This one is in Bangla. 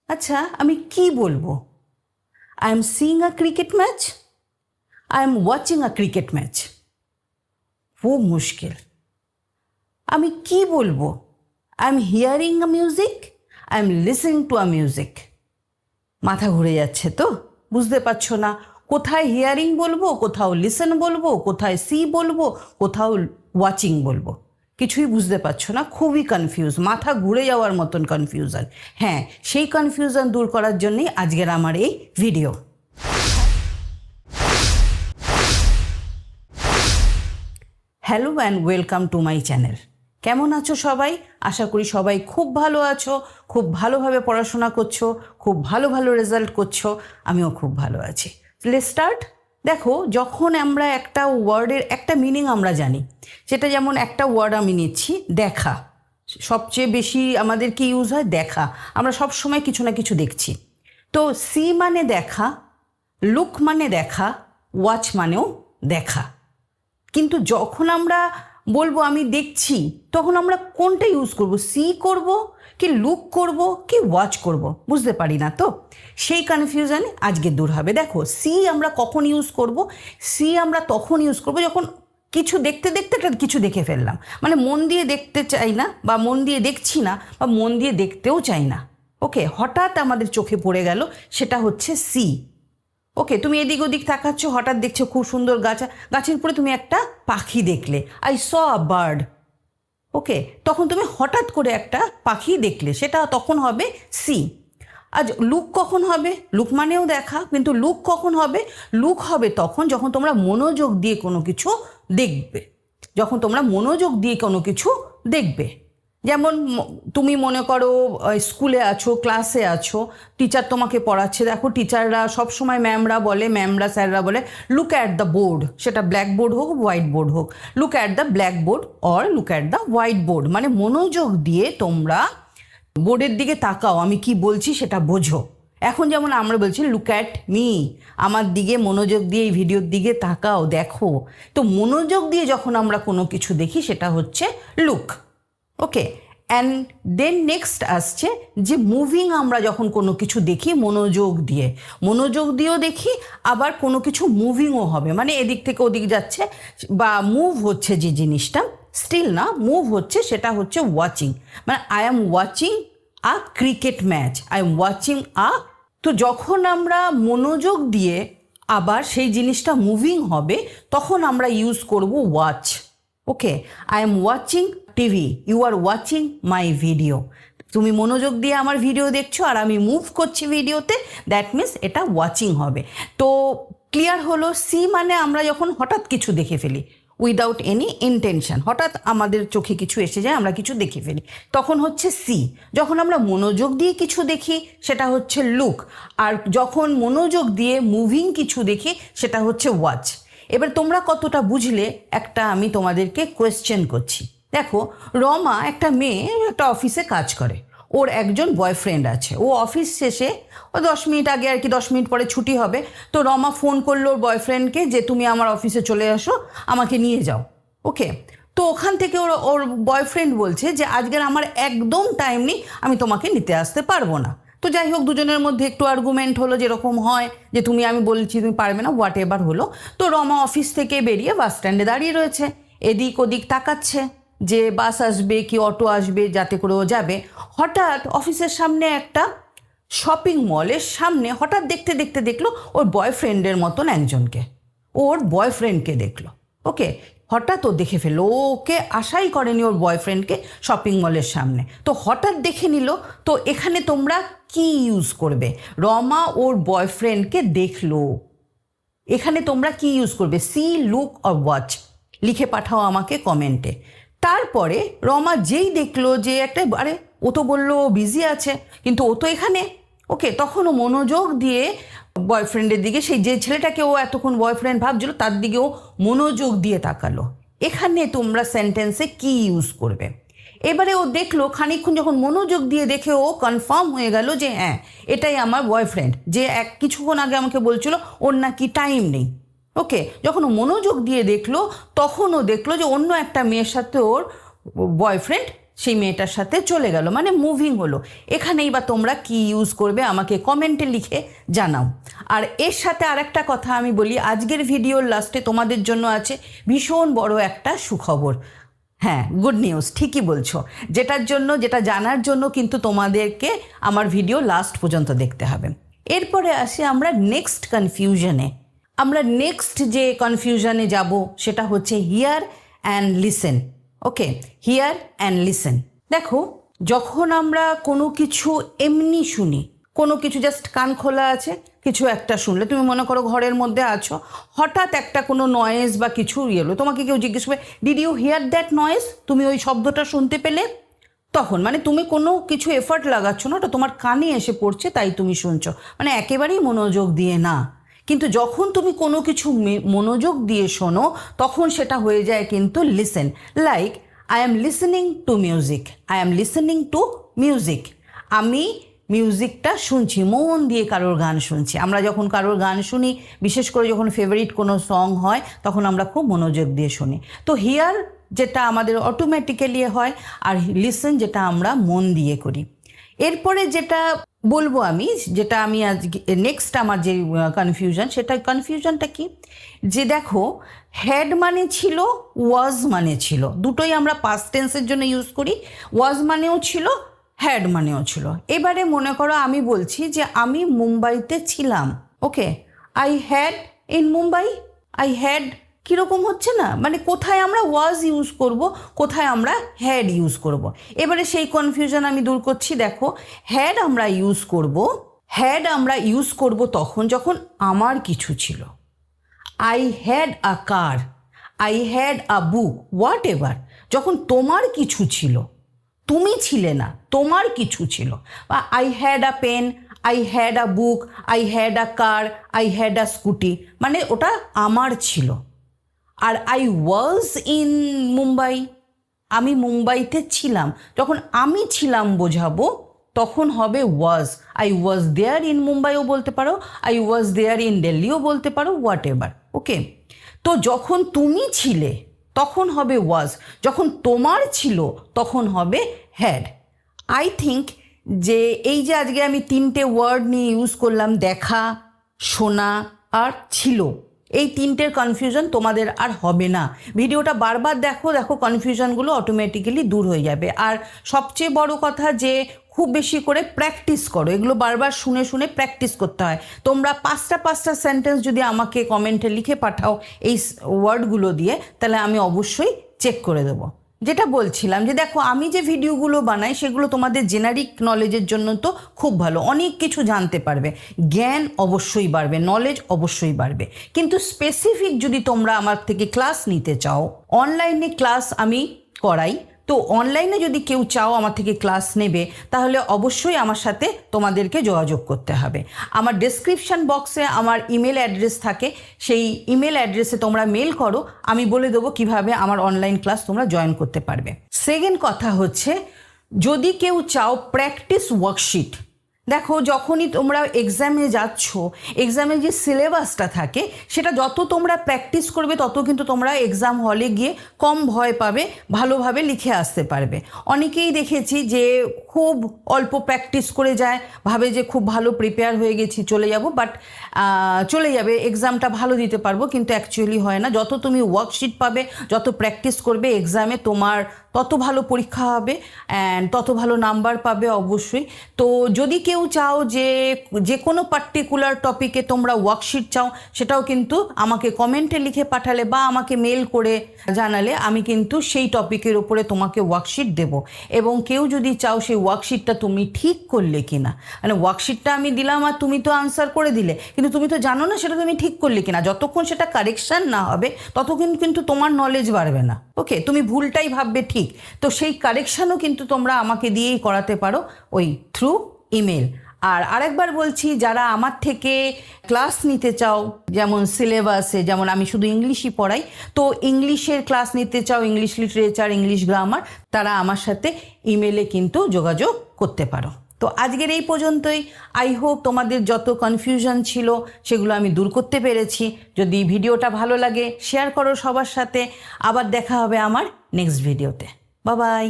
আচ্ছা আমি কি বলবো? I am seeing a cricket match, I am watching a cricket match. ও মুশকিল। আমি কি বলবো? I am hearing a music, I am listening to a music. মাথা ঘুরে যাচ্ছে তো, বুঝতে পারছো না কোথায় হিয়ারিং বলবো, কোথাও লিসেন বলবো, কোথায় সি বলবো, কোথাও ওয়াচিং বলবো। কিছুই বুঝতে পারছো না, খুবই কনফিউজ, মাথা ঘুরে যাওয়ার মতন কনফিউশন। হ্যাঁ, সেই কনফিউশন দূর করার জন্যই আজকের আমার এই video. Hello and welcome to my channel. কেমন আছো সবাই? আশা করি সবাই খুব ভালো আছো, খুব ভালোভাবে পড়াশোনা করছো, খুব ভালো ভালো রেজাল্ট করছো। আমিও খুব ভালো আছি। Let's start. দেখো, যখন আমরা একটা ওয়ার্ডের একটা মিনিং আমরা জানি, সেটা যেমন একটা ওয়ার্ড আমি নিচ্ছি দেখা, সবচেয়ে বেশি আমাদের কি ইউজ হয়? দেখা। আমরা সব সময় কিছু না কিছু দেখছি। তো সি মানে দেখা, লুক মানে দেখা, ওয়াচ মানেও দেখা। কিন্তু যখন আমরা বলবো আমি দেখছি, তখন আমরা কোনটা ইউজ করব? সি করব কি লুক করব কি ওয়াচ করব? বুঝতে পারি না তো। সেই কনফিউশন আজকে দূর হবে। দেখো, সি আমরা কখন ইউজ করব? সি আমরা তখন ইউজ করব যখন কিছু দেখতে দেখতে কিছু দেখে ফেললাম, মানে মন দিয়ে দেখতে চাই না, বা মন দিয়ে দেখছি না, বা মন দিয়ে দেখতেও চাই না। ওকে, হঠাৎ আমাদের চোখে পড়ে গেল, সেটা হচ্ছে সি। ওকে, তুমি এদিক ওদিক তাকাচ্ছ, হঠাৎ দেখছো খুব সুন্দর গাছ, গাছের উপরে তুমি একটা পাখি দেখলে, আই স আ বার্ড। ওকে, তখন তুমি হঠাৎ করে একটা পাখি দেখলে, সেটা তখন হবে সি। আজ লুক কখন হবে? লুক মানেও দেখা, কিন্তু লুক কখন হবে? লুক হবে তখন যখন তোমরা মনোযোগ দিয়ে কোনো কিছু দেখবে, যখন তোমরা মনোযোগ দিয়ে কোনো কিছু দেখবে। যেমন তুমি মনে করো স্কুলে আছো, ক্লাসে আছো, টিচার তোমাকে পড়াচ্ছে। দেখো, টিচাররা সবসময় ম্যামরা স্যাররা বলে লুক অ্যাট দ্য বোর্ড, সেটা ব্ল্যাক বোর্ড হোক হোয়াইট বোর্ড হোক, look at the black board or look at the white board, মানে মনোযোগ দিয়ে তোমরা বোর্ডের দিকে তাকাও, আমি কি বলছি সেটা বোঝো। এখন যেমন আমরা বলছি লুক অ্যাট মি, আমার দিকে মনোযোগ দিয়ে এই ভিডিওর দিকে তাকাও, দেখো। তো মনোযোগ দিয়ে যখন আমরা কোনো কিছু দেখি, সেটা হচ্ছে look. Okay, and then next আসছে যে মুভিং। আমরা যখন কোনো কিছু দেখি মনোযোগ দিয়েও দেখি, আবার কোনো কিছু মুভিংও হবে, মানে এদিক থেকে ওদিক যাচ্ছে বা মুভ হচ্ছে যে জিনিসটা, স্টিল না মুভ হচ্ছে, সেটা হচ্ছে ওয়াচিং। মানে I am watching a cricket match, I am watching আ। তো যখন আমরা মনোযোগ দিয়ে আবার সেই জিনিসটা মুভিং হবে, তখন আমরা ইউজ করব watch. Okay, I am watching TV, you are watching my video. তুমি মনোযোগ দিয়ে আমার ভিডিও দেখছো আর আমি মুভ করছি ভিডিওতে, দ্যাট মিনস এটা ওয়াচিং হবে। তো ক্লিয়ার হলো? সি মানে আমরা যখন হঠাৎ কিছু দেখে ফেলি উইদাউট এনি ইন্টেনশন, হঠাৎ আমাদের চোখে কিছু এসে যায়, আমরা কিছু দেখে ফেলি, তখন হচ্ছে সি। যখন আমরা মনোযোগ দিয়ে কিছু দেখি, সেটা হচ্ছে লুক। আর যখন মনোযোগ দিয়ে মুভিং কিছু দেখি, সেটা হচ্ছে ওয়াচ। এবার তোমরা কতটা বুঝলে একটা আমি তোমাদেরকে কোয়েশ্চেন করছি। দেখো, রমা একটা মেয়ে, একটা অফিসে কাজ করে, ওর একজন বয়ফ্রেন্ড আছে। ও অফিস শেষে ও 10 মিনিট আগে আর কি, 10 মিনিট পরে ছুটি হবে, তো রমা ফোন করলো ওর বয়ফ্রেন্ডকে যে তুমি আমার অফিসে চলে আসো, আমাকে নিয়ে যাও। ওকে, তো ওখান থেকে ওর বয়ফ্রেন্ড বলছে যে আজকের আমার একদম টাইম নেই, আমি তোমাকে নিতে আসতে পারবো না। তো যাই হোক, দুজনের মধ্যে একটু আর্গুমেন্ট হলো, যেরকম হয় যে আমি বলছি তুমি পারবে না, হোয়াট এভার হলো। তো রমা অফিস থেকে বেরিয়ে বাস স্ট্যান্ডে দাঁড়িয়ে রয়েছে, এদিক ওদিক তাকাচ্ছে যে বাস আসবে কি অটো আসবে, যাতে করে ও যাবে। হঠাৎ অফিসের সামনে একটা শপিং মলের সামনে হঠাৎ দেখতে দেখতে দেখলো ওর বয়ফ্রেন্ডের মতন একজনকে, ওর বয়ফ্রেন্ডকে দেখলো। ওকে, হঠাৎ ও দেখে ফেললো, ওকে আশাই করেনি ওর বয়ফ্রেন্ডকে শপিং মলের সামনে, তো হঠাৎ দেখে নিল। তো এখানে তোমরা কি ইউজ করবে? রমা ওর বয়ফ্রেন্ডকে দেখলো, এখানে তোমরা কি ইউজ করবে? See, look or watch? লিখে পাঠাও আমাকে কমেন্টে। তারপরে রমা যেই দেখলো যে একটা, আরে ও তো বললো বিজি আছে, কিন্তু ও তো এখানে। ওকে, তখন ও মনোযোগ দিয়ে বয়ফ্রেন্ডের দিকে, সেই যে ছেলেটাকে ও এতক্ষণ বয়ফ্রেন্ড ভাবছিল তার দিকে ও মনোযোগ দিয়ে তাকালো। এখানে তোমরা সেন্টেন্সে কি ইউজ করবে? এবারে ও দেখলো, খানিকক্ষণ যখন মনোযোগ দিয়ে দেখে ও কনফার্ম হয়ে গেল যে হ্যাঁ, এটাই আমার বয়ফ্রেন্ড, যে কিছুক্ষণ আগে আমাকে বলছিল ওর নাকি টাইম নেই। ওকে, যখন ও মনোযোগ দিয়ে দেখলো, তখন ও দেখলো যে অন্য একটা মেয়ের সাথে ওর বয়ফ্রেন্ড সেই মেয়েটার সাথে চলে গেল, মানে মুভিং হলো। এখানেই বা তোমরা কি ইউজ করবে আমাকে কমেন্টে লিখে জানাও। আর এর সাথে আরেকটা কথা আমি বলি, আজকের ভিডিওর লাস্টে তোমাদের জন্য আছে ভীষণ বড় একটা সুখবর। হ্যাঁ, গুড নিউজ, ঠিকই বলছো। যেটা জানার জন্য কিন্তু তোমাদেরকে আমার ভিডিও লাস্ট পর্যন্ত দেখতে হবে। এরপরে আসি আমরা নেক্সট কনফিউশনে। আমরা নেক্সট যে কনফিউশনে যাব সেটা হচ্ছে here and listen. Okay, here and listen. দেখো, যখন আমরা কোনো কিছু এমনি শুনি, কোনো কিছু জাস্ট কান খোলা আছে, কিছু একটা শুনলে, তুমি মনে করো ঘরের মধ্যে আছো, হঠাৎ একটা কোনো নয়েজ বা কিছু এলো, তোমাকে কেউ জিজ্ঞেস করবে did you hear that noise, তুমি ওই শব্দটা শুনতে পেলে? তখন মানে তুমি কোনো কিছু এফর্ট লাগাচ্ছ না, ওটা তোমার কানে এসে পড়ছে, তাই তুমি শুনছো, মানে একেবারেই মনোযোগ দিয়ে না। কিন্তু যখন তুমি কোনো কিছু মনোযোগ দিয়ে শোনো, তখন সেটা হয়ে যায় কিন্তু listen. Like I am listening to music, I am listening to music. আমি মিউজিকটা শুনছি, মন দিয়ে কারোর গান শুনছি। আমরা যখন কারোর গান শুনি, বিশেষ করে যখন ফেভারিট কোনো সং হয়, তখন আমরা খুব মনোযোগ দিয়ে শুনি। তো হিয়ার যেটা আমাদের অটোমেটিক্যালি হয়, আর লিসেন যেটা আমরা মন দিয়ে করি। এরপরে যেটা বলবো আমি, যেটা আমি আজকে নেক্সট আমার যে কনফিউশন, সেটা কনফিউশনটা কি, যে দেখো হ্যাড মানে ছিল, ওয়াজ মানে ছিল, দুটোই আমরা পাস্ট টেন্সের জন্য ইউজ করি। ওয়াজ মানেও ছিল, হ্যাড মানেও ছিল। এবারে মনে করো আমি বলছি যে আমি মুম্বাইতে ছিলাম। Okay, I had in Mumbai. I had কীরকম হচ্ছে না, মানে কোথায় আমরা ওয়াজ ইউজ করব, কোথায় আমরা হ্যাড ইউজ করব। এবারে সেই কনফিউশন আমি দূর করছি। দেখো, হ্যাড আমরা ইউজ করব তখন যখন আমার কিছু ছিল। I had a car, I had a book, what ever. যখন তোমার কিছু ছিল, তুমি ছিলে না, তোমার কিছু ছিল। বা I had a pen, I had a book, I had a car, I had a scooty, মানে ওটা আমার ছিল। আর আই ওয়াজ ইন মুম্বাই, আমি মুম্বাইতে ছিলাম, যখন আমি ছিলাম বোঝাবো, তখন হবে ওয়াজ। আই ওয়াজ দেয়ার ইন মুম্বাইও বলতে পারো, আই ওয়াজ দেয়ার ইন দিল্লিও বলতে পারো, হোয়াট এভার। ওকে, তো যখন তুমি ছিলে তখন হবে ওয়াজ, যখন তোমার ছিল তখন হবে হ্যাড। আই থিঙ্ক যে এই যে আজকে আমি 3টে ওয়ার্ড নিয়ে ইউজ করলাম, দেখা, শোনা আর ছিল, এই 3টের কনফিউশন তোমাদের আর হবে না। ভিডিওটা বারবার দেখো, কনফিউশনগুলো অটোমেটিক্যালি দূর হয়ে যাবে। আর সবচেয়ে বড় কথা যে খুব বেশি করে প্র্যাকটিস করো, এগুলো বারবার শুনে শুনে প্র্যাকটিস করতে হয়। তোমরা 5টা সেন্টেন্স যদি আমাকে কমেন্টে লিখে পাঠাও এই ওয়ার্ডগুলো দিয়ে, তাহলে আমি অবশ্যই চেক করে দেবো। যেটা বলছিলাম যে দেখো, আমি যে ভিডিওগুলো বানাই সেগুলো তোমাদের জেনারিক নলেজের জন্য তো খুব ভালো, অনেক কিছু জানতে পারবে, জ্ঞান অবশ্যই বাড়বে, নলেজ অবশ্যই বাড়বে। কিন্তু স্পেসিফিক যদি তোমরা আমার থেকে ক্লাস নিতে চাও, অনলাইনে ক্লাস আমি করাই, তো অনলাইনে যদি কেউ চাও আমার থেকে ক্লাস নেবে, তাহলে অবশ্যই আমার সাথে তোমাদেরকে যোগাযোগ করতে হবে। আমার ডেসক্রিপশন বক্সে আমার ইমেল অ্যাড্রেস থাকে, সেই ইমেল অ্যাড্রেসে তোমরা মেল করো, আমি বলে দেবো কিভাবে আমার অনলাইন ক্লাস তোমরা জয়েন করতে পারবে। সেকেন্ড কথা হচ্ছে, যদি কেউ চাও প্র্যাকটিস ওয়ার্কশিট, দেখো যখনই তোমরা এক্সামে যাচ্ছ, এক্সামে যে সিলেবাসটা থাকে সেটা যত তোমরা প্র্যাকটিস করবে, তত কিন্তু তোমরা এক্সাম হলে গিয়ে কম ভয় পাবে, ভালোভাবে লিখে আসতে পারবে। অনেকেই দেখেছি যে খুব অল্প প্র্যাকটিস করে যায়, ভাবে যে খুব ভালো প্রিপেয়ার হয়ে গেছি, চলে যাব, বাট চলে যাবে, এক্সামটা ভালো দিতে পারবো, কিন্তু অ্যাকচুয়ালি হয় না। যত তুমি ওয়ার্কশিট পাবে, যত প্র্যাকটিস করবে, এক্সামে তোমার তত ভালো পরীক্ষা হবে অ্যান্ড তত ভালো নাম্বার পাবে অবশ্যই। তো যদি কেউ চাও যে কোনো পার্টিকুলার টপিকে তোমরা ওয়ার্কশিট চাও, সেটাও কিন্তু আমাকে কমেন্টে লিখে পাঠালে বা আমাকে মেল করে জানালে আমি কিন্তু সেই টপিকের উপরে তোমাকে ওয়ার্কশিট দেব। এবং কেউ যদি চাও সেই ওয়ার্কশিটটা তুমি ঠিক করলে কিনা, মানে ওয়ার্কশিটটা আমি দিলাম আর তুমি তো আনসার করে দিলে, কিন্তু তুমি তো জানো না সেটা তুমি ঠিক করলে কিনা। যতক্ষণ সেটা কারেকশান না হবে ততক্ষণ কিন্তু তোমার নলেজ বাড়বে না। ওকে, তুমি ভুলটাই ভাববে ঠিক। তো সেই কারেকশানও কিন্তু তোমরা আমাকে দিয়েই করাতে পারো, ওই থ্রু ইমেল। আর আরেকবার বলছি, যারা আমার থেকে ক্লাস নিতে চাও, যেমন সিলেবাসে, যেমন আমি শুধু ইংলিশই পড়াই, তো ইংলিশের ক্লাস নিতে চাও, ইংলিশ লিটারেচার, ইংলিশ গ্রামার, তারা আমার সাথে ইমেলে কিন্তু যোগাযোগ করতে পারো। তো আজকের এই পর্যন্তই। আই হোপ তোমাদের যত কনফিউশন ছিল সেগুলো আমি দূর করতে পেরেছি। যদি ভিডিওটা ভালো লাগে শেয়ার করো সবার সাথে। আবার দেখা হবে আমার নেক্সট ভিডিওতে। Bye bye.